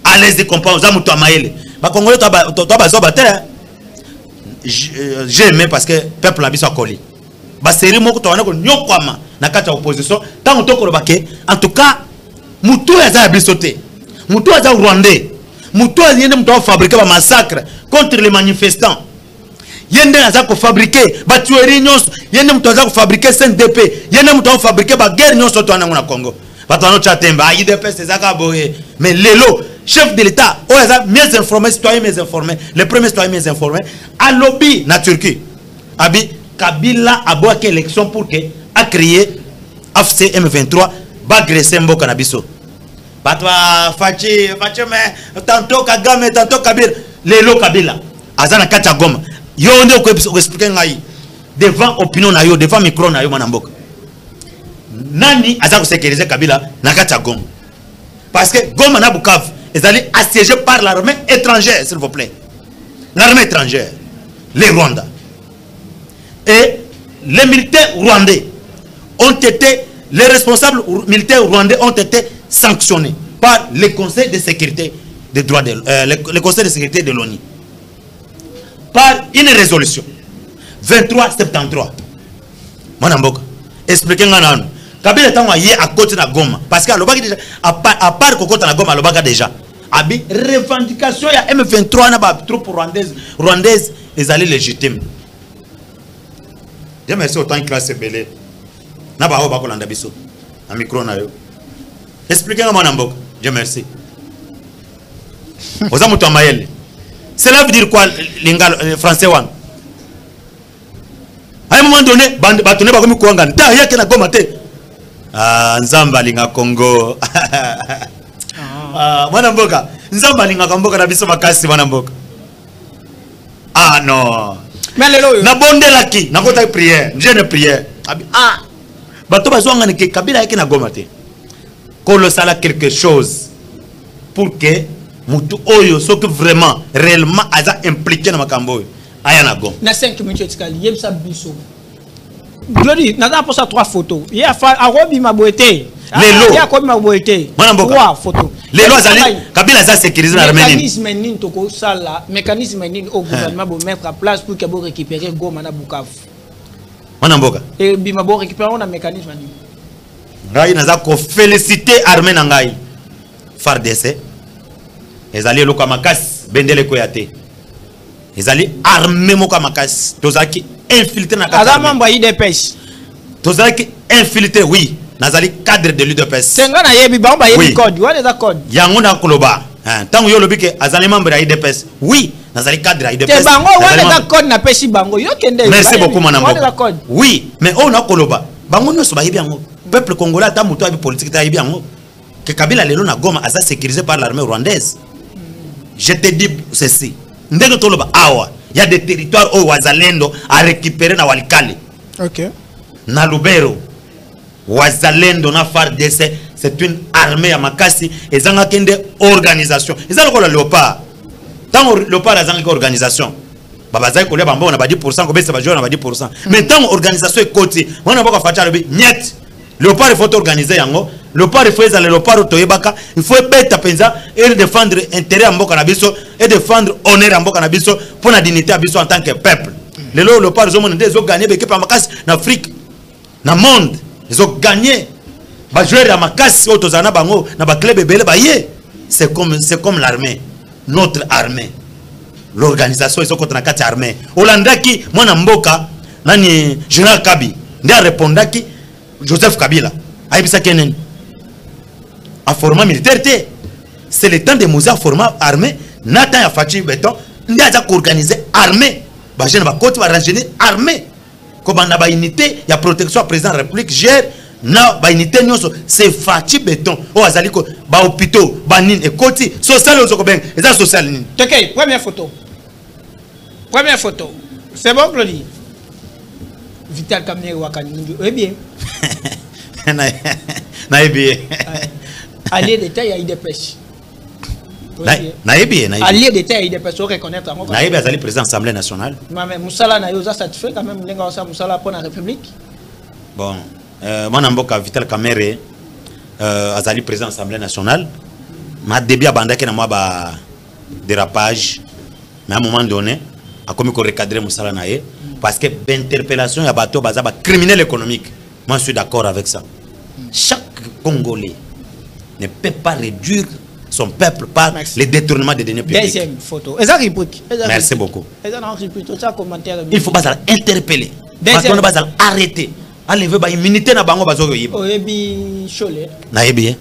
allez-y comprendre za muto amaele ba congolais to ba zo batela j'ai aimé parce que peuple na biso akoli ba série moko to wana ko nyokwama na kati ya opposition tant to ko bake en tout cas mutu aza bisoté mutu aza rwandais mutu yende mutu a fabriquer ba massacre contre les manifestants yende aza ko fabriquer ba tuerie nyonso yende mutu aza ko fabriquer CNDP yende mutu a fabriquer ba guerre nyonso to na Congo ba to no chatemba IDP c'est ça ka boye mais lelo chef de l'état o aza mieux informé citoyen mieux informé les premiers citoyens mieux informés à lobby na Turquie abi Kabila a boaké élection pour que a créé AFC M23 ba agresser mboka na biso batwa fachi mais tantôt Kagame tantôt Kabila lelo Kabila azana kati ya Goma yo nde ko expliquer ngai devant opinion na yo devant micro na yo mwana mboka nani aza ko sécuriser Kabila na kati ya Goma parce que Goma na Bukavu ezali assiégé par l'armée étrangère s'il vous plaît l'armée étrangère les Rwandais et les militaires rwandais ont été, les responsables militaires rwandais ont été sanctionnés par le Conseil de sécurité des droits de le Conseil de sécurité de l'ONU par une résolution 2373. Manamboka, expliquez-moi nan. Kabila tango yé à côté na Goma parce que alobaki déjà à part kokota na Goma alobaka déjà abi revendication ya M23 na ba troupe rwandaise ezali légitime. Je merci autant classe belé. Na ba ho ba kolanda biso. Na micro na yo. Expliquez-moi mon amboka. Je merci. Oza muto amayele. Cela veut dire quoi lingalo français wan? À un moment donné, batonné ba komi kuanga. Ta yake na Goma te. Ah nzamba linga Congo. Ah mwana mboka. Nzamba linga Mboka na biso makasi mwana mboka. Ah non. Na bondelaki na kota prière jeune prière ah bato bazwanga ne Kabila yake na Goma te kolo sala quelque chose pour que mutu oyo soki vraiment réellement aza impliqué na makambo aya na Goma na 5 minutes etikali yebisa biso Glody na za posa 3 photos ya fa arobi maboete lelo ya ko maboete 3 photos lelo azali Kabila za sécuriser la armée mécanisme nini to ko sala mécanisme nini au gouvernement bo mettre en place pour que bo récupérer Goma na Bukavu mwana mboka et bima bo récupérer on a mécanisme nini ngai naza ko féliciter armée na ngai FARDC ezali loka makasi bendele ko yate ezali armée moka makasi tozaki infiltré na kata azama mba IDPS tozaki infiltré oui nazali cadre de l'UDPS senga na yebi ba mba yebi code what is that code yango na koloba tango yo lobike azali membre ya IDPS oui nazali cadre ya IDPS te bango what is that code na pesi bango yo kende merci beaucoup mon amour oui mais on na koloba bango nyonso ba yebi yango peuple congolais ata muto abi politique ta yebi yango que Kabila lelo na Goma aza sécurisé par l'armée rwandaise je te dis ceci ndenge toloba awa il y a des territoires où wazalendo a récupéré na Walikale. OK. Na Lubero wazalendo na FARDC c'est une armée à makasi ezanga kende organisation. Ezala ko la Léopard. Tant Léopard azanga ko organisation. Babazai ko le bambo na ba 10% ko bese ba joueur na ba 10%. Mais tant organisation est côté, on a pas fait le niet. Léopard il faut organiser yango. Léopard il faut les Léopard toyebaka, il faut beta penza et défendre intérêt à mboka na biso et défendre honneur à mboka na biso pour la dignité à biso en tant que peuple. Les Léopard ils ont gagné l'équipe à makasi en Afrique, dans le monde. Ils ont gagné. Ba joueur à makasi otozana bango na ba club ebele ba yé. C'est comme l'armée, notre armée. L'organisation ils ont contre la carte armée. Olandaki mwana mboka nani général Kabi ndia répondaki Joseph Kabila. Aïbisa Kenen. En format militaire, c'est le temps de Moussa format armé. Nathan a fait béton. Nous avons organisé armée. Je n'ai côté rajeunir armée. Comme on a une unité, il y a protection président de la République. Gère. Na ba unité c'est fati béton. Oh azaliko ba hôpitaux, ba nin et côté social aux ben. Et ça social nin. OK, première photo. Première photo. C'est bon Claudie. Vital Kamere Wakani. Eh bien. Allié d'État, il y a eu des pêches. Allié d'État, il y a eu des pêches. Il faut reconnaître. Naïbi a allé président de l'Assemblée nationale. Mais Moussala n'a pas satisfait quand même. Moussala pour la République. Bon, moi, Namboka Vital Kamere a allé président de l'Assemblée nationale. Ma début à Bandaki n'a pas dérapage. Mais à un moment donné, a commis qu'on recadrer Moussala Naye. Parce que l'interpellation, il y a bateau bazaba criminel économique. Moi, je suis d'accord avec ça. Chaque Congolais ne peut pas réduire son peuple par les détournements des deniers publics. Deuxième photo. Merci beaucoup. Il faut pas interpeller. Il faut pas arrêter. Allez, vous avez une minute na bango bazo yoyiba. Oyebi Chole. Na yebi.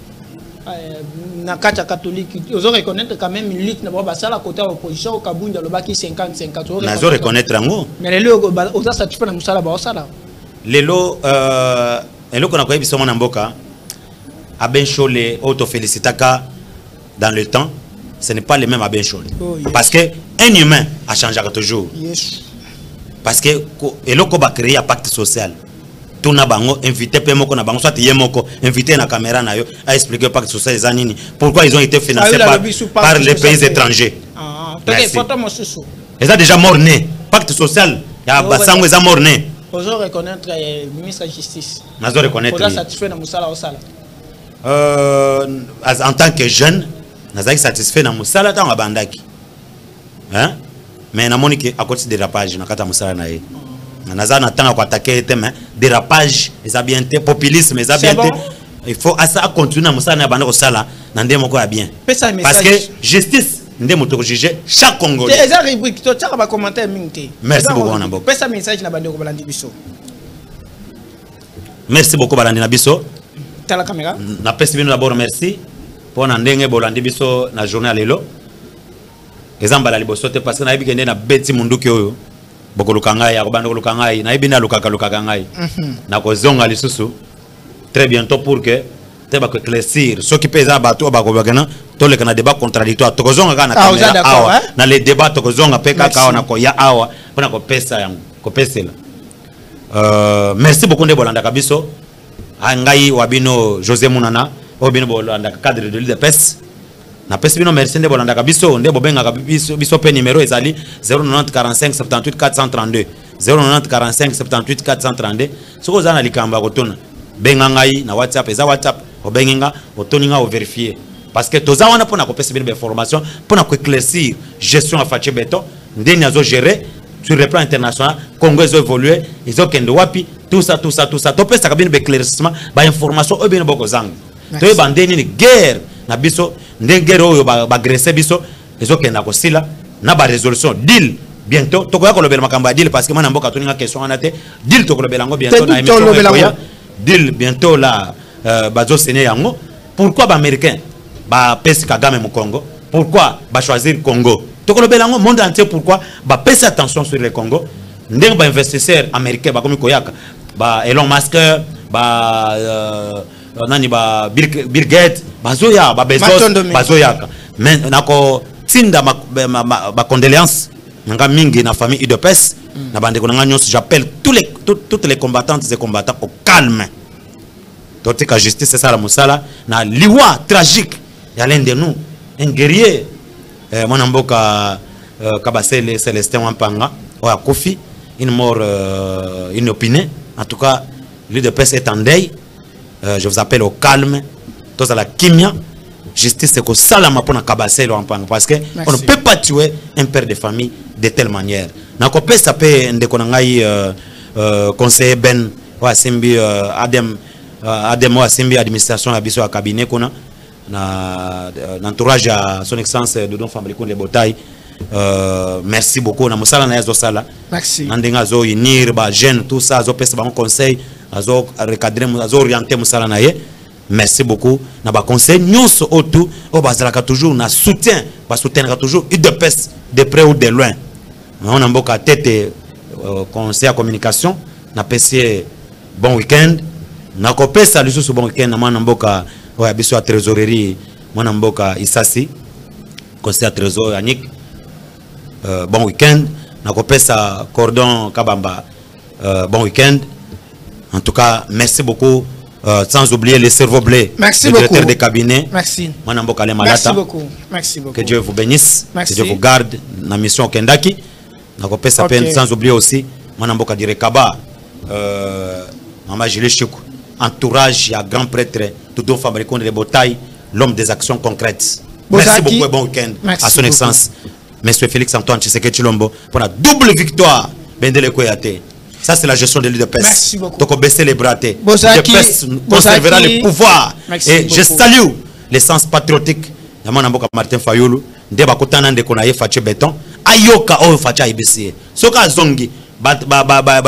Na kacha catholique, ils ont reconnaître quand même une lutte na ba sala côté opposition au Kabunda le baki 50-50. Na zo reconnaître ngo. Mais les logo oza satisfait na musala ba sala. Lelo eloko na koyebi somo na mboka Aben Chole auto-félicitaka dans le temps, ce n'est pas le même Aben Chole. Oh, yes. Parce que un humain a changé toujours. Yes. Parce que eloko ba créer un pacte social. Tout na bango invité pe moko na bango soit yemoko invité na caméra na yo a expliquer pacte social les anini. Pourquoi ils ont été financés par les pays étrangers. Ah, photo mo susu. Ils ont déjà mort né. Pacte social, ya basango ils ont mort né. Faut reconnaître le ministre de la Justice. Faut reconnaître. Faut satisfait na musala osala. En tant que jeune, nazaki satisfait na musala ta ngabandaki. Hein? Mais na monique à côté dérapage na kata musala na ye. Naza na tanga ko attaquer thème dérapage, ça bien été populisme, ça bien été. Il faut ça continuer na musala na banda ko sala na ndemo ko ya bien. Parce que justice ndemo to juger chaque Congolais. Eza rubrique to tshaka ba commentaire mingi. Merci beaucoup na boko. Pesa message na bande ko balandi biso. Merci beaucoup balandi na biso. La caméra. Na pesi bino d'abord merci pour na ndenge bolandi biso na journée lelo. Ezamba la liboso te parce que na yebi kende na beti munduki oyo. Boko lukanga ya kobanda lukanga na yebi na lukaka ngai. Na ko zonga lisusu très bientôt pour que te ba ko éclaircir ce qui pesa bato ba ko bagana to le kana débat contradictoire to ko zonga kana caméra awa na les débats to ko zonga pe kaka na ko ya awa pona ko pesa yango ko pesela. Merci beaucoup de bolanda kabiso. Angai wabino José Munana obino bolanda cadre de l'UDPS na pesi bino merci de bolanda kabiso nde bobenga biso pe numéro ezali 090 45 78 432 090 45 78 432 soko zana likamba kotona benga ngai na WhatsApp eza WhatsApp obenga otoninga o vérifier parce que toza wana pona ko pesi bino information pona ko éclaircir gestion à Faché Beton ndeni azo gérer sur le plan international Congo ils ont évolué ils ont kende wapi tout ça topé ça kabine éclaircissement ba information o bien boko zang to bandeni ni guerre na biso ndenge guerre oyo ba agresser biso ils ont kenda ko sila na ba résolution deal bientôt to ko kolobela makamba deal parce que mana mboka toninga question anate deal to kolobela ngo bientôt na émission deal bientôt là bazo séné yango pourquoi ba américain ba pesi Kagame mu Congo pourquoi ba choisir Congo to kolobela ngo monde entier pourquoi ba pesi attention sur le Congo ndenge ba investisseur américain ba komi koyaka ba Elon Musk ba nani ba Bill Gates bazoya ba Bezos bazoyaka mais nako tinda ma condoléance nanga mingi na famille UDPS na bande ko nanga j'appelle toutes les combattantes et combattants au calme. Totika justice c'est ça la musala na liwa tragique ya l'un de nous un guerrier mon amboka Kabasele Célestin Wampanga ou à Kofi une mort inopinée. En tout cas l'UDPS est en deuil. Je vous appelle au calme, tous à la kimia. Justice c'est que ça la mapona Kabasele Wampanga parce que on ne peut pas tuer un père de famille de telle manière. Na kopé ça peut ndekonangai conseiller Ben wa simbi Adem wa simbi administration ya biso ya cabinet kona na entourage à son excellence de Don Fambricon les Botailles. Merci beaucoup na musala na yazo sala. Merci. Nandenga zo unir ba jeune tout ça zo pesa ba conseil azo recadrer azo orienter musala na ye. Merci beaucoup na ba conseil nyonso otu o bazalaka toujours na soutien ba soutenir toujours UDPS de près ou de loin. On a mboka tête conseil à communication na PC bon week-end na kopesa lisusu bon week-end na mwana mboka wa biso ya trésorerie mwana mboka Isasi conseil à trésor Yannick bon week-end na kopesa cordon Kabamba bon week-end. En tout cas merci beaucoup. Sans oublier les cerveaux blés, merci le beaucoup. directeur de cabinet. Merci. Merci beaucoup. Merci beaucoup. Que Dieu vous bénisse. Merci. Que Dieu vous garde dans la mission Kendaki. Okay. Sans oublier aussi Manamboka Direkaba, Maman Gilles Choukou, entourage à grand prêtre, tout au fabricant de Botailles, l'homme des actions concrètes. Merci beaucoup et bon week-end à son excellence, Monsieur Félix Antoine Tshisekedi Tshilombo, pour la double victoire. Bendele Koyate. Ça, c'est la gestion de l'UDPS. Merci beaucoup. Donc, on baisse les bras. L'UDPS conservera le pouvoir. Merci et beaucoup. Je salue l'essence patriotique. Yamanamboka Martin Fayoulou, Ndeba Kotana Ndekonaye Fache Béton, Ayoka O Facha IBC. Soka Zongi,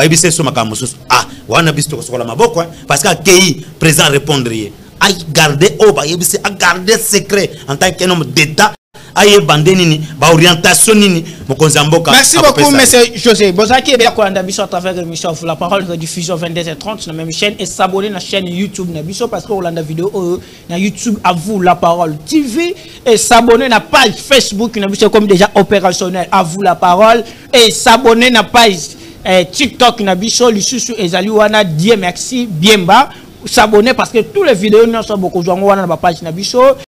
IBC Somakamusus. Ah, Wana Bisto Sokola Maboko, parce qu'à Kei, présent répondrier. A garder Oba IBC, a garder secret en tant qu'un homme d'État. Merci beaucoup, monsieur José. Bozaki est à travers l'émission La Parole, rediffusion 22h30 sur la même chaîne et s'abonner à la chaîne YouTube Nabiso parce qu'on a des vidéos sur YouTube à vous La Parole TV et s'abonner à la page Facebook Nabiso comme déjà opérationnel à vous La Parole et s'abonner à la page TikTok Nabiso Lissusu et Zaliwana Dieu merci bien bas s'abonner parce que tous les vidéos nous sont beaucoup joués à la page Nabiso.